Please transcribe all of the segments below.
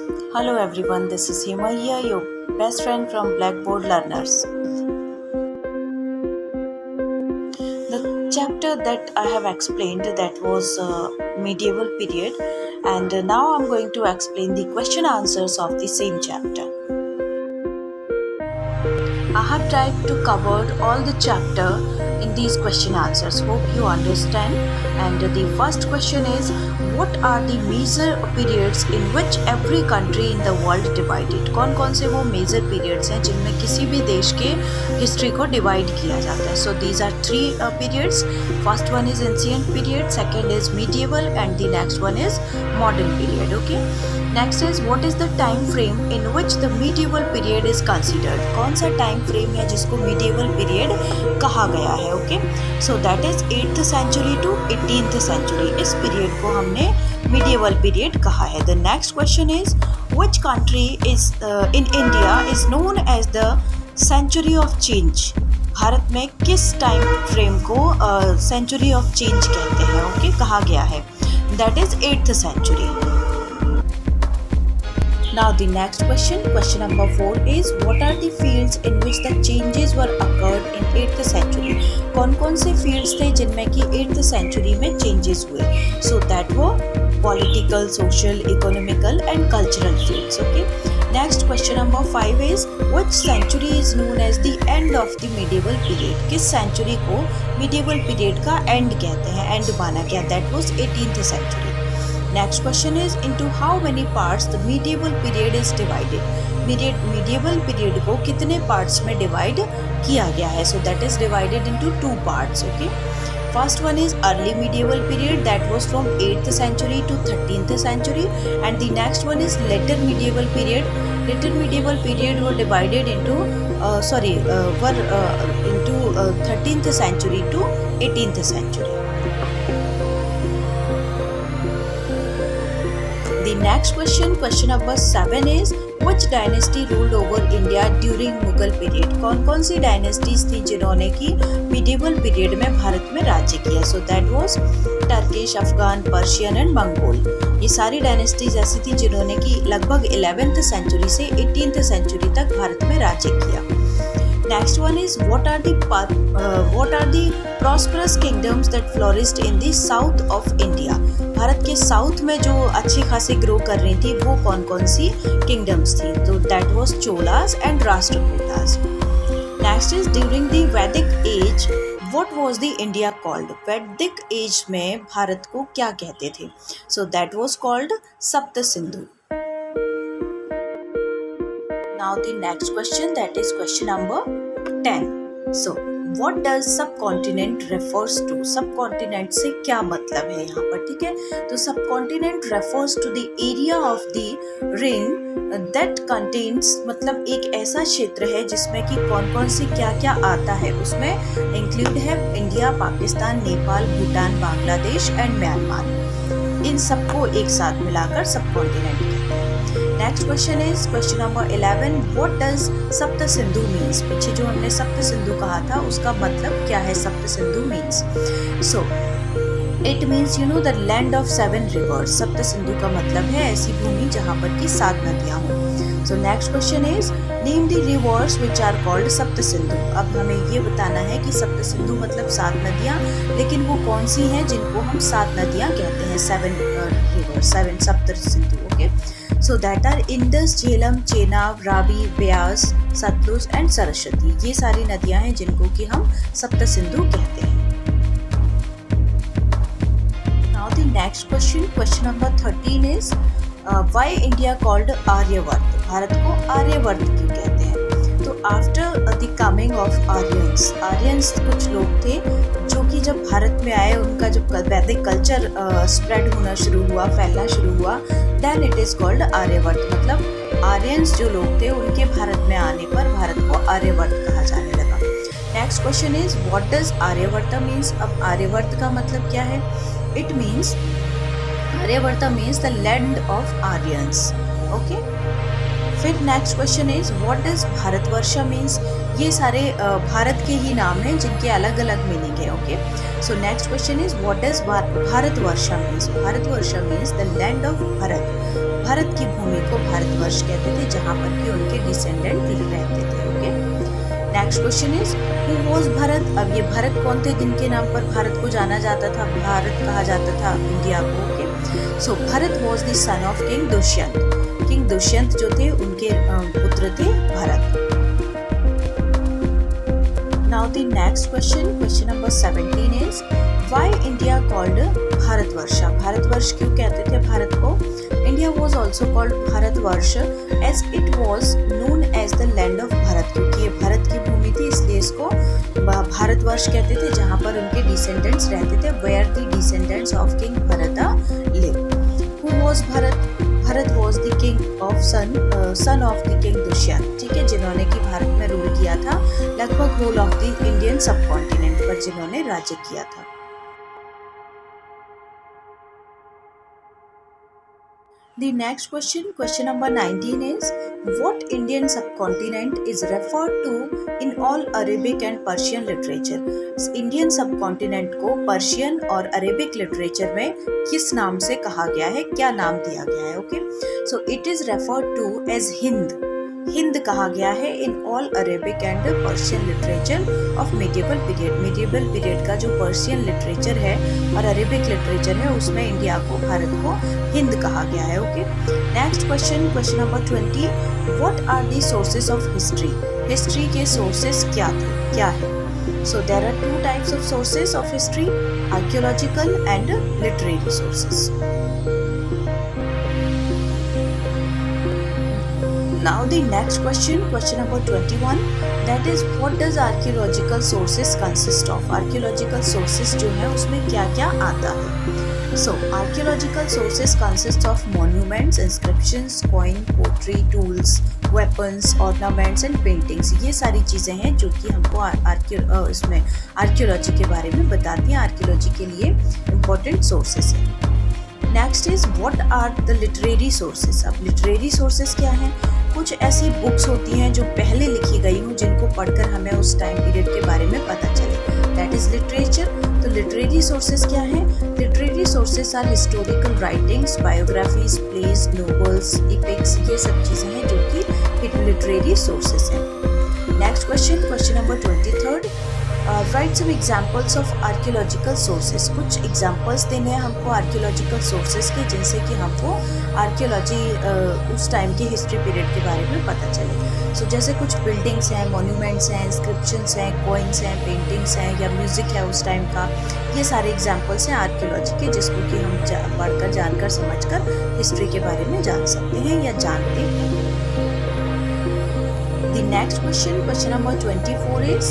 Hello everyone, this is Hima here, your best friend from Blackboard Learners. The chapter that I have explained that was medieval period, and now I'm going to explain the question answers of the same chapter. I have tried to cover all the chapter in these question answers. Hope you understand. And the first question is, what are the major periods in which every country in the world divided? कौन कौन से वो major periods हैं जिनमें किसी भी देश के history को divide किया जाता है? So these are three periods. First one is ancient period, second is medieval, and the next one is modern period. Okay. Next is, what is the time frame in which the medieval period is considered? कौन सा time frame है जिसको medieval period कहा गया है? Okay, so that is 8th century to 18th century. इस period को हमने medieval period कहा है. The next question is, which country is in India is known as the century of change? Bharat में किस टाइम फ्रेम को सेंचुरी ऑफ चेंज कहते हैं? ओके, कहा गया है. That is 8th century. Now the next question number 4 is, what are the fields in which the changes were occurred in 8th century? कौन कौन से fields थे जिनमें कि 8th century में changes हुए? So that were political, social, economical and cultural fields. Okay. Next question number 5 is, which century is known as the end of the medieval period? किस century को medieval period का end कहते हैं, end माना गया? That was 18th century. Next question is, into how many parts the medieval period is divided? Medieval period को कितने parts में divide किया गया है? So that is divided into two parts. Okay. First one is early medieval period, that was from 8th century to 13th century, and the next one is later medieval period. Later medieval period were divided into 13th century to 18th century. The next question number 7 is, which dynasty ruled over India during Mughal period? कौन कौन सी dynasties थी जिन्होंने की medieval period में भारत में राज्य किया? So that was Turkish, Afghan, Persian and Mongol. ये सारी dynasties ऐसी थी जिन्होंने की लगभग 11th century से 18th century तक भारत में राज्य किया. Next one is, what are the prosperous kingdoms that flourished in the south of India? Bharat के साउथ में जो अच्छी खासी ग्रो कर रही थी वो कौन कौन सी किंगडम्स थी? तो that was Cholas and Rashtrakutas. Next is, during the Vedic age, what was the India called? वैदिक एज में भारत को क्या कहते थे? So that was called Sapta Sindhu. Now the next question, that is question number 10. So what does subcontinent refers to? Subcontinent से क्या मतलब है यहाँ पर? ठीक है, तो subcontinent refers to the area of the ring that contains, मतलब एक ऐसा क्षेत्र है जिसमें कि कौन कौन सी क्या क्या आता है. उसमें इंक्लूड है India, Pakistan, Nepal, Bhutan, Bangladesh and Myanmar. इन सबको एक साथ मिलाकर सबकॉन्टिनेंट कहते हैं. Next question is question number 11. What does Sapta Sindhu means? पीछे जो हमने सप्त सिंधु कहा था उसका मतलब क्या है? सप्त Sindhu means, so it means the land of 7 reverse. सप्त सिंधु का मतलब है ऐसी भूमि जहाँ पर की 7 नदियाँ हों. So next question is, name the rivers which are called Sapta Sindhu. अब हमें ये बताना है कि सप्त सिंधु मतलब 7 नदियाँ, लेकिन वो कौन सी हैं जिनको हम 7 नदियाँ कहते हैं? 7 रिवर्स, 7 सप्त Sindhu. Okay, so that are Indus, Jhelum, Chenab, Ravi, Beas, Satluj and Saraswati. ये सारी नदियाँ हैं जिनको कि हम सप्त सिंधु कहते हैं. Now the next question number 13 is, why India called Aryavart? Bharat को आर्यवर्त क्यों कहते हैं? तो after the coming of Aryans कुछ लोग थे जो कि जब भारत में आए, उनका जब वैदिक कल्चर स्प्रेड होना शुरू हुआ, फैलना शुरू हुआ, then it is called Aryavarta. मतलब आर्यंस जो लोग थे उनके भारत में आने पर भारत को आर्यवर्त कहा जाने लगा. Next question is, what does Aryavarta means? अब आर्यवर्त का मतलब क्या है? It means, Aryavarta means the land of Aryans. Okay. फिर next question is, what does Bharatvarsha means? ये सारे भारत के ही नाम हैं जिनके अलग अलग मीनिंग है. Okay, so next question is, what does Bharatvarsha means? Bharatvarsha means the land of Bharat. Bharat की भूमि को भारतवर्ष कहते थे, जहाँ पर कि उनके डिसेंडेंट रहते थे। Okay, next question is who was Bharat. अब ये भरत कौन थे जिनके नाम पर भारत को जाना जाता था, भारत कहा जाता था इंडिया को। Okay, so Bharat was the son of king Dushyant. King Dushyant जो थे उनके पुत्र थे Bharat. Now the next question, question number 17 is why India called Bharatvarsh. Bharatvarsh क्यों कहते थे भारत को? India was also called Bharatvarsh as it was known as the land of Bharat, क्योंकि ये भारत की भूमि थी इसलिए इसको भारतवर्ष कहते थे, जहाँ पर उनके डिसेंडेंट्स रहते थे, where the descendants of king Bharat live. Who was Bharat? Bharat was the king of son of the king Dushyant, ठीक है, जिन्होंने कि भारत में रूल किया था, लगभग होल ऑफ द इंडियन सब कॉन्टिनेंट पर जिन्होंने राज्य किया था। The next question, question number 19 is what Indian subcontinent is referred to in all Arabic and Persian literature? Indian subcontinent को पर्शियन और अरेबिक लिटरेचर में किस नाम से कहा गया है, क्या नाम दिया गया है? Okay, so it is referred to as Hind. Hind कहा गया है in all Arabic and Persian literature of medieval period. Medieval period का जो पर्शियन लिटरेचर है और अरेबिक लिटरेचर है उसमें इंडिया को, भारत को हिंद कहा गया है। Okay, next question, question number 20, what are the sources of history. History के सोर्सेज क्या है? So there are two types of sources of history, archaeological and literary sources. Now the next question, question number 21, that is what does archaeological sources consist of? Archaeological sources जो है उसमें क्या क्या आता है? So archaeological sources consist of monuments, inscriptions, coin, pottery, tools, weapons, ornaments and paintings। ये सारी चीज़ें हैं जो कि हमको इसमें आर्कियोलॉजी के बारे में बताती हैं, आर्कियोलॉजी के लिए इम्पोर्टेंट सोर्सेस हैं। Next is what are the literary sources. अब लिटरेरी सोर्सेस क्या हैं? कुछ ऐसी बुक्स होती हैं जो पहले लिखी गई हों, जिनको पढ़कर हमें उस टाइम पीरियड के बारे में पता चले, दैट इज लिटरेचर। तो लिटरेरी सोर्सेस क्या हैं? Literary sources are historical writings, biographies, plays, novels, epics, ये सब चीज़ें हैं जो कि लिटरेरी सोर्सेस हैं। Next question, question number 23, write some examples of archaeological sources. कुछ एग्जाम्पल्स देने हैं हमको आर्कियोलॉजिकल सोर्सेज के, जिनसे कि हमको आर्कियोलॉजी उस टाइम की हिस्ट्री पीरियड के बारे में पता चले। सो जैसे कुछ बिल्डिंग्स हैं, मॉन्यूमेंट्स हैं, इंस्क्रिप्शंस हैं, कॉइन्स हैं, पेंटिंग्स हैं या म्यूज़िक है उस टाइम का, ये सारे एग्जाम्पल्स हैं आर्कियोलॉजी के, जिसको कि हम पढ़कर, जानकर, समझकर हिस्ट्री के बारे में जान सकते हैं या जानते हैं। The next question, question number 24 is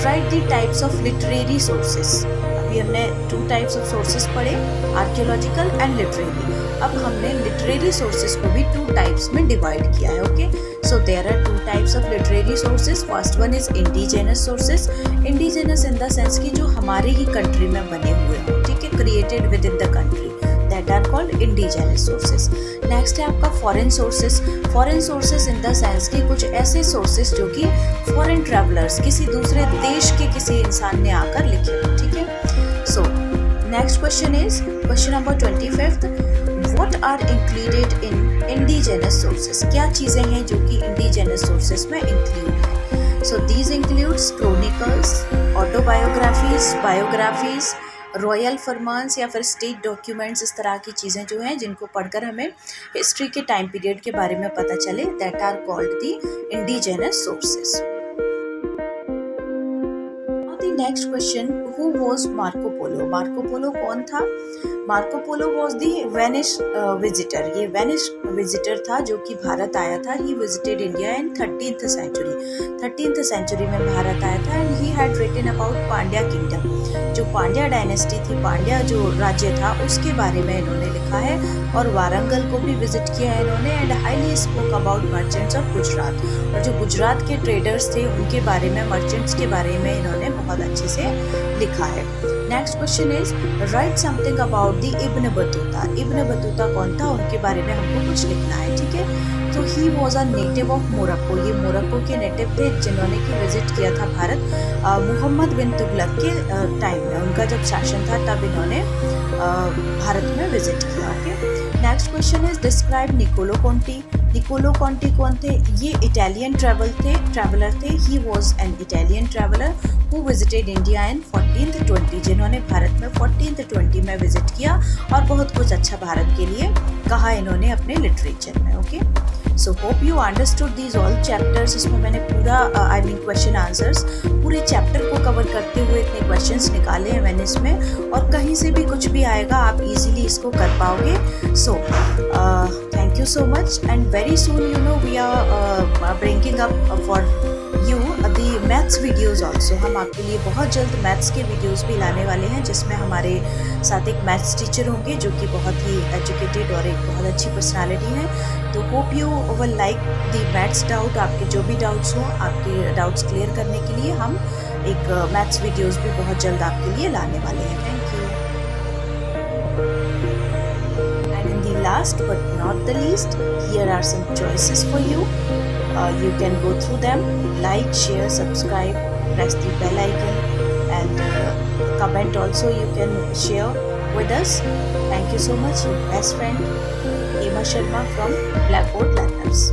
write the types of literary sources। अभी हमने two types of sources पढ़े, archaeological and literary। अब हमने literary sources को भी two types में divide किया है। Okay, so there are two types of literary sources। First one is indigenous sources। indigenous in the sense कि जो हमारे ही country में बने हुए हैं, ठीक है, created within the country, that are called indigenous sources। Next है आपका foreign sources. Foreign sources in the sense कि कुछ ऐसे सोर्सेस जो कि फॉरेन ट्रैवलर्स, किसी दूसरे देश के किसी इंसान ने आकर लिखे हो, ठीक है। So next question is question number 25, what are included in indigenous sources. क्या चीज़ें हैं जो कि इंडिजिनस सोर्सेस में इंक्लूड है? So these includes chronicles, autobiographies, biographies, royal farmans या फिर स्टेट डॉक्यूमेंट्स, इस तरह की चीज़ें जो हैं जिनको पढ़कर हमें हिस्ट्री के टाइम पीरियड के बारे में पता चले, that are called the indigenous sources. Next question, who was Marco Polo. Marco Polo कौन था? Marco Polo was the Venice visitor. ये वेनिस विजिटर था जो कि भारत आया था। He visited India in 13th century. 13th century में भारत आया था and he had written about Pandya kingdom. जो पांड्या डायनेस्टी थी, पांड्या जो राज्य था, उसके बारे में इन्होंने लिखा है और वारंगल को भी विजिट किया है इन्होंने and highly spoke about merchants of Gujarat. और जो गुजरात के ट्रेडर्स थे उनके बारे में, मर्चेंट्स के बारे में इन्होंने बहुत अच्छे से लिखा है। Next question is right something about the Ibn Battuta. Ibn Battuta कौन था, उनके बारे में हमको कुछ लिखना है, ठीक है। तो he was a native of Morocco. ये मोरक्को के नेटिव थे जिन्होंने कि विजिट किया था भारत मोहम्मद बिन तुगलक के टाइम में। उनका जब शासन था तब इन्होंने भारत में विजिट किया। Okay, next question is describe Niccolo Conti. Niccolo Conti कौन थे? ये इटालियन ट्रैवलर थे। He was an Italian traveller who visited India in 14th 20, जिन्होंने भारत में 14th 20 में विजिट किया और बहुत कुछ अच्छा भारत के लिए कहा इन्होंने अपने लिटरेचर में। Okay, so hope you understood these all chapters. इसमें मैंने पूरा क्वेश्चन आंसर्स पूरे चैप्टर को कवर करते हुए इतने क्वेश्चंस निकाले हैं मैंने इसमें, और कहीं से भी कुछ भी आएगा आप इजीली इसको कर पाओगे। So thank you so much, and very soon you know we are bringing up for you the maths videos also. हम आपके लिए बहुत जल्द मैथ्स के वीडियोज़ भी लाने वाले हैं, जिसमें हमारे साथ एक मैथ्स टीचर होंगे जो कि बहुत ही एजुकेटेड और एक बहुत अच्छी पर्सनालिटी है। तो hope you will like the maths doubt. आपके जो भी डाउट्स हो, आपके डाउट्स क्लियर करने के लिए हम एक मैथ्स वीडियोज़ भी बहुत जल्द आपके लिए लाने वाले हैं। Thank you. And in the last but not the least, here are some choices for you. You can go through them, like, share, subscribe, press the bell icon, and comment also you can share with us. Thank you so much. Your best friend Hema Sharma from Blackboard Learners.